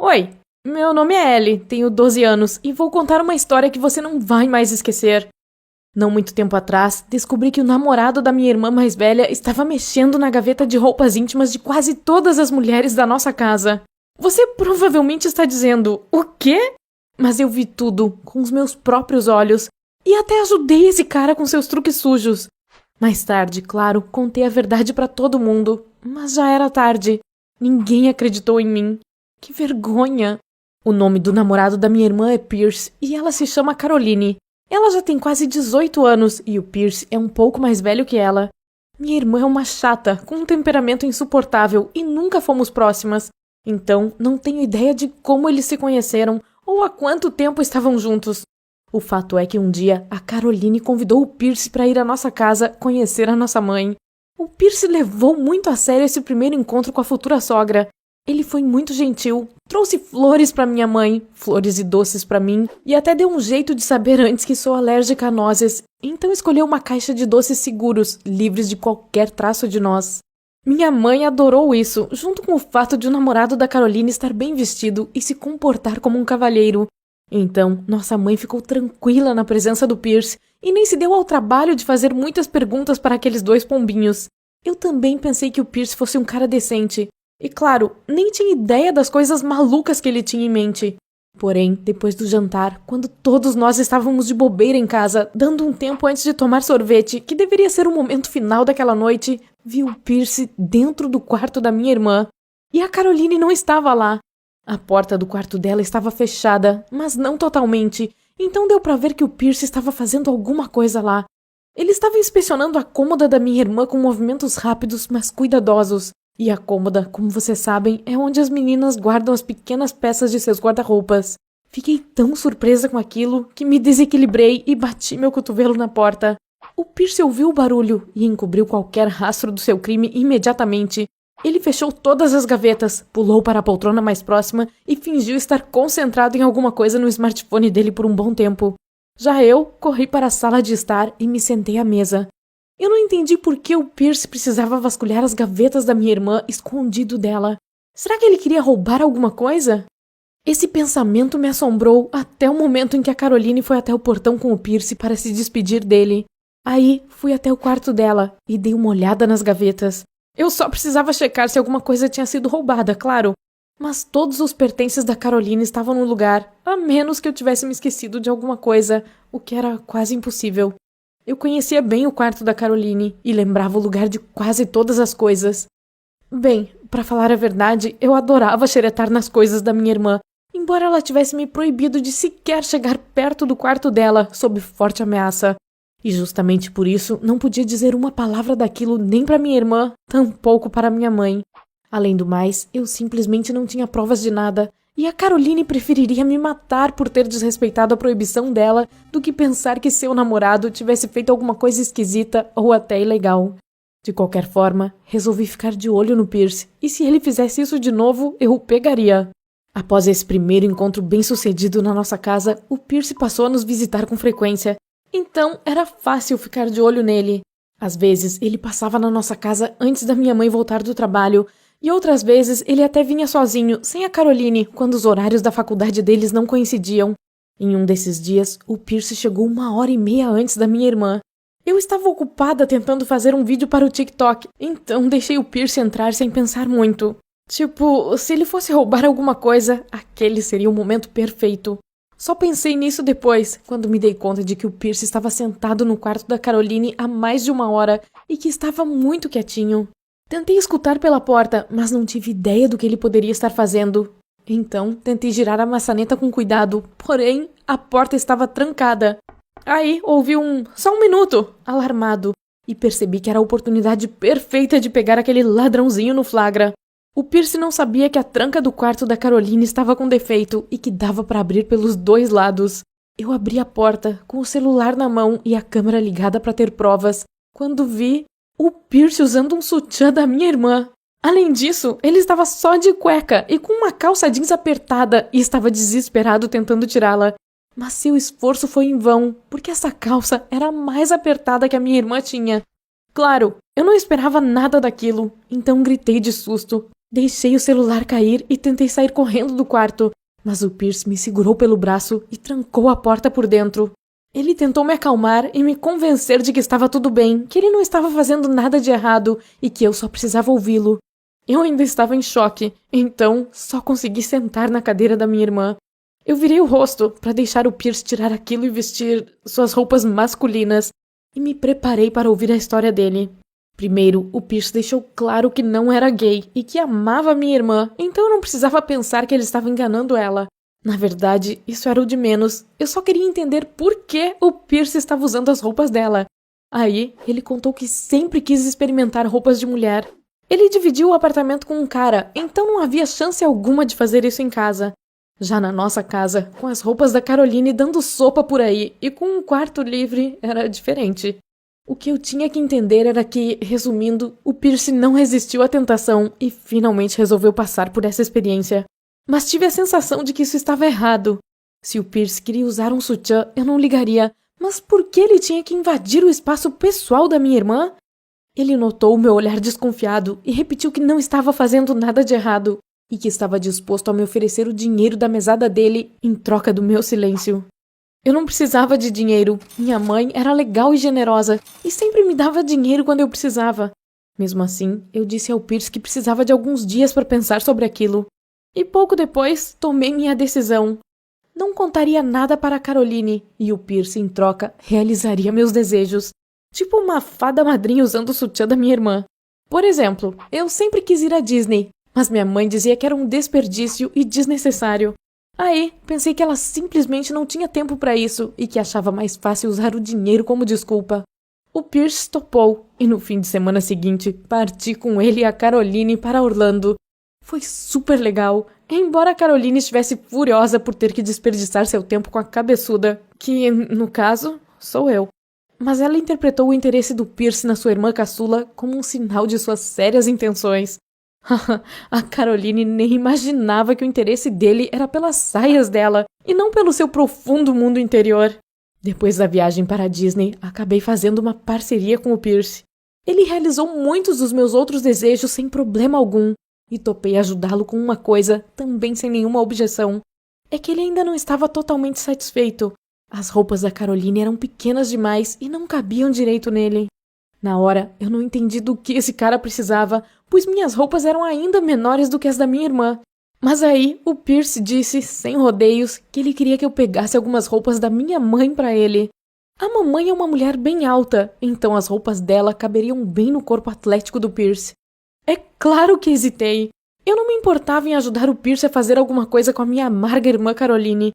Oi, meu nome é Ellie, tenho 12 anos e vou contar uma história que você não vai mais esquecer. Não muito tempo atrás, descobri que o namorado da minha irmã mais velha estava mexendo na gaveta de roupas íntimas de quase todas as mulheres da nossa casa. Você provavelmente está dizendo, o quê? Mas eu vi tudo, com os meus próprios olhos, e até ajudei esse cara com seus truques sujos. Mais tarde, claro, contei a verdade para todo mundo, mas já era tarde. Ninguém acreditou em mim. Que vergonha! O nome do namorado da minha irmã é Pierce e ela se chama Caroline. Ela já tem quase 18 anos e o Pierce é um pouco mais velho que ela. Minha irmã é uma chata, com um temperamento insuportável e nunca fomos próximas. Então, não tenho ideia de como eles se conheceram ou há quanto tempo estavam juntos. O fato é que um dia a Caroline convidou o Pierce para ir à nossa casa conhecer a nossa mãe. O Pierce levou muito a sério esse primeiro encontro com a futura sogra. Ele foi muito gentil, trouxe flores para minha mãe, flores e doces para mim, e até deu um jeito de saber antes que sou alérgica a nozes, então escolheu uma caixa de doces seguros, livres de qualquer traço de noz. Minha mãe adorou isso, junto com o fato de o namorado da Caroline estar bem vestido e se comportar como um cavalheiro. Então, nossa mãe ficou tranquila na presença do Pierce e nem se deu ao trabalho de fazer muitas perguntas para aqueles dois pombinhos. Eu também pensei que o Pierce fosse um cara decente. E claro, nem tinha ideia das coisas malucas que ele tinha em mente. Porém, depois do jantar, quando todos nós estávamos de bobeira em casa, dando um tempo antes de tomar sorvete, que deveria ser o momento final daquela noite, vi o Pierce dentro do quarto da minha irmã. E a Caroline não estava lá. A porta do quarto dela estava fechada, mas não totalmente, então deu para ver que o Pierce estava fazendo alguma coisa lá. Ele estava inspecionando a cômoda da minha irmã com movimentos rápidos, mas cuidadosos. E a cômoda, como vocês sabem, é onde as meninas guardam as pequenas peças de seus guarda-roupas. Fiquei tão surpresa com aquilo que me desequilibrei e bati meu cotovelo na porta. O Pierce ouviu o barulho e encobriu qualquer rastro do seu crime imediatamente. Ele fechou todas as gavetas, pulou para a poltrona mais próxima e fingiu estar concentrado em alguma coisa no smartphone dele por um bom tempo. Já eu corri para a sala de estar e me sentei à mesa. Eu não entendi por que o Pierce precisava vasculhar as gavetas da minha irmã escondido dela. Será que ele queria roubar alguma coisa? Esse pensamento me assombrou até o momento em que a Caroline foi até o portão com o Pierce para se despedir dele. Aí, fui até o quarto dela e dei uma olhada nas gavetas. Eu só precisava checar se alguma coisa tinha sido roubada, claro. Mas todos os pertences da Caroline estavam no lugar, a menos que eu tivesse me esquecido de alguma coisa, o que era quase impossível. Eu conhecia bem o quarto da Caroline e lembrava o lugar de quase todas as coisas. Bem, para falar a verdade, eu adorava xeretar nas coisas da minha irmã, embora ela tivesse me proibido de sequer chegar perto do quarto dela, sob forte ameaça. E justamente por isso não podia dizer uma palavra daquilo nem para minha irmã, tampouco para minha mãe. Além do mais, eu simplesmente não tinha provas de nada, e a Caroline preferiria me matar por ter desrespeitado a proibição dela do que pensar que seu namorado tivesse feito alguma coisa esquisita ou até ilegal. De qualquer forma, resolvi ficar de olho no Pierce, e se ele fizesse isso de novo, eu o pegaria. Após esse primeiro encontro bem-sucedido na nossa casa, o Pierce passou a nos visitar com frequência, então era fácil ficar de olho nele. Às vezes, ele passava na nossa casa antes da minha mãe voltar do trabalho, e outras vezes ele até vinha sozinho, sem a Caroline, quando os horários da faculdade deles não coincidiam. Em um desses dias, o Pierce chegou 1h30 antes da minha irmã. Eu estava ocupada tentando fazer um vídeo para o TikTok, então deixei o Pierce entrar sem pensar muito. Tipo, se ele fosse roubar alguma coisa, aquele seria o momento perfeito. Só pensei nisso depois, quando me dei conta de que o Pierce estava sentado no quarto da Caroline há mais de 1 hora e que estava muito quietinho. Tentei escutar pela porta, mas não tive ideia do que ele poderia estar fazendo. Então, tentei girar a maçaneta com cuidado, porém, a porta estava trancada. Aí, ouvi "Só um minuto", alarmado, e percebi que era a oportunidade perfeita de pegar aquele ladrãozinho no flagra. O Pierce não sabia que a tranca do quarto da Caroline estava com defeito e que dava para abrir pelos dois lados. Eu abri a porta, com o celular na mão e a câmera ligada para ter provas, quando vi o Pierce usando um sutiã da minha irmã. Além disso, ele estava só de cueca e com uma calça jeans apertada e estava desesperado tentando tirá-la. Mas seu esforço foi em vão, porque essa calça era a mais apertada que a minha irmã tinha. Claro, eu não esperava nada daquilo, então gritei de susto. Deixei o celular cair e tentei sair correndo do quarto, mas o Pierce me segurou pelo braço e trancou a porta por dentro. Ele tentou me acalmar e me convencer de que estava tudo bem, que ele não estava fazendo nada de errado e que eu só precisava ouvi-lo. Eu ainda estava em choque, então só consegui sentar na cadeira da minha irmã. Eu virei o rosto para deixar o Pierce tirar aquilo e vestir suas roupas masculinas e me preparei para ouvir a história dele. Primeiro, o Pierce deixou claro que não era gay e que amava minha irmã, então eu não precisava pensar que ele estava enganando ela. Na verdade, isso era o de menos. Eu só queria entender por que o Pierce estava usando as roupas dela. Aí, ele contou que sempre quis experimentar roupas de mulher. Ele dividiu o apartamento com um cara, então não havia chance alguma de fazer isso em casa. Já na nossa casa, com as roupas da Caroline dando sopa por aí e com um quarto livre, era diferente. O que eu tinha que entender era que, resumindo, o Pierce não resistiu à tentação e finalmente resolveu passar por essa experiência. Mas tive a sensação de que isso estava errado. Se o Pierce queria usar um sutiã, eu não ligaria. Mas por que ele tinha que invadir o espaço pessoal da minha irmã? Ele notou o meu olhar desconfiado e repetiu que não estava fazendo nada de errado e que estava disposto a me oferecer o dinheiro da mesada dele em troca do meu silêncio. Eu não precisava de dinheiro. Minha mãe era legal e generosa e sempre me dava dinheiro quando eu precisava. Mesmo assim, eu disse ao Pierce que precisava de alguns dias para pensar sobre aquilo. E pouco depois, tomei minha decisão. Não contaria nada para a Caroline e o Pierce, em troca, realizaria meus desejos. Tipo uma fada madrinha usando o sutiã da minha irmã. Por exemplo, eu sempre quis ir à Disney, mas minha mãe dizia que era um desperdício e desnecessário. Aí, pensei que ela simplesmente não tinha tempo para isso e que achava mais fácil usar o dinheiro como desculpa. O Pierce topou e no fim de semana seguinte parti com ele e a Caroline para Orlando. Foi super legal, embora a Caroline estivesse furiosa por ter que desperdiçar seu tempo com a cabeçuda, que, no caso, sou eu. Mas ela interpretou o interesse do Pierce na sua irmã caçula como um sinal de suas sérias intenções. A Caroline nem imaginava que o interesse dele era pelas saias dela e não pelo seu profundo mundo interior. Depois da viagem para a Disney, acabei fazendo uma parceria com o Pierce. Ele realizou muitos dos meus outros desejos sem problema algum e topei ajudá-lo com uma coisa, também sem nenhuma objeção. É que ele ainda não estava totalmente satisfeito. As roupas da Caroline eram pequenas demais e não cabiam direito nele. Na hora, eu não entendi do que esse cara precisava, pois minhas roupas eram ainda menores do que as da minha irmã. Mas aí, o Pierce disse, sem rodeios, que ele queria que eu pegasse algumas roupas da minha mãe para ele. A mamãe é uma mulher bem alta, então as roupas dela caberiam bem no corpo atlético do Pierce. É claro que hesitei. Eu não me importava em ajudar o Pierce a fazer alguma coisa com a minha amarga irmã Caroline.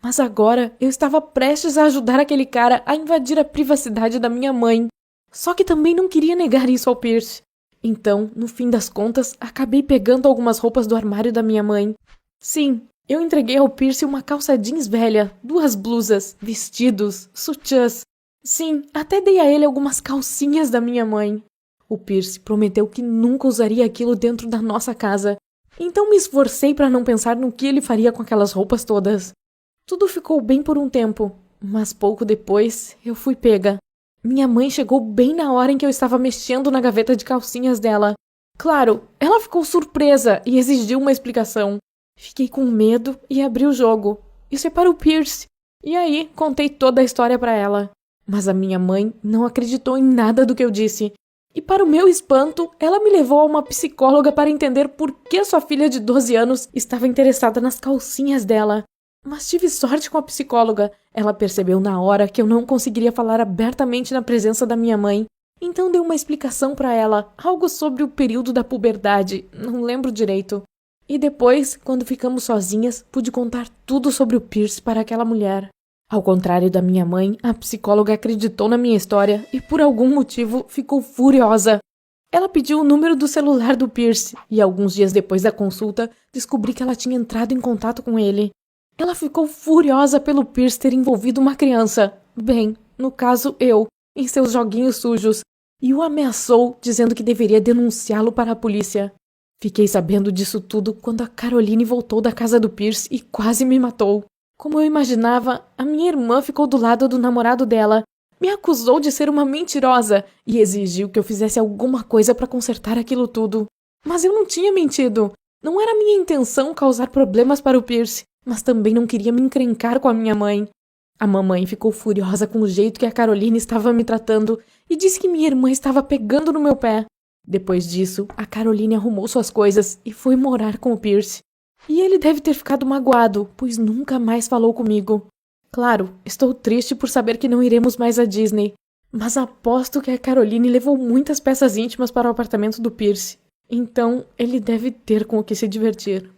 Mas agora, eu estava prestes a ajudar aquele cara a invadir a privacidade da minha mãe. Só que também não queria negar isso ao Pierce. Então, no fim das contas, acabei pegando algumas roupas do armário da minha mãe. Sim, eu entreguei ao Pierce uma calça jeans velha, 2 blusas, vestidos, sutiãs. Sim, até dei a ele algumas calcinhas da minha mãe. O Pierce prometeu que nunca usaria aquilo dentro da nossa casa. Então me esforcei para não pensar no que ele faria com aquelas roupas todas. Tudo ficou bem por um tempo, mas pouco depois eu fui pega. Minha mãe chegou bem na hora em que eu estava mexendo na gaveta de calcinhas dela. Claro, ela ficou surpresa e exigiu uma explicação. Fiquei com medo e abri o jogo. Isso é para o Pierce. E aí, contei toda a história para ela. Mas a minha mãe não acreditou em nada do que eu disse. E para o meu espanto, ela me levou a uma psicóloga para entender por que sua filha de 12 anos estava interessada nas calcinhas dela. Mas tive sorte com a psicóloga. Ela percebeu na hora que eu não conseguiria falar abertamente na presença da minha mãe. Então deu uma explicação para ela, algo sobre o período da puberdade, não lembro direito. E depois, quando ficamos sozinhas, pude contar tudo sobre o Pierce para aquela mulher. Ao contrário da minha mãe, a psicóloga acreditou na minha história e por algum motivo ficou furiosa. Ela pediu o número do celular do Pierce e alguns dias depois da consulta, descobri que ela tinha entrado em contato com ele. Ela ficou furiosa pelo Pierce ter envolvido uma criança, bem, no caso eu, em seus joguinhos sujos, e o ameaçou dizendo que deveria denunciá-lo para a polícia. Fiquei sabendo disso tudo quando a Caroline voltou da casa do Pierce e quase me matou. Como eu imaginava, a minha irmã ficou do lado do namorado dela, me acusou de ser uma mentirosa e exigiu que eu fizesse alguma coisa para consertar aquilo tudo. Mas eu não tinha mentido. Não era minha intenção causar problemas para o Pierce, mas também não queria me encrencar com a minha mãe. A mamãe ficou furiosa com o jeito que a Caroline estava me tratando e disse que minha irmã estava pegando no meu pé. Depois disso, a Caroline arrumou suas coisas e foi morar com o Pierce. E ele deve ter ficado magoado, pois nunca mais falou comigo. Claro, estou triste por saber que não iremos mais à Disney, mas aposto que a Caroline levou muitas peças íntimas para o apartamento do Pierce. Então, ele deve ter com o que se divertir.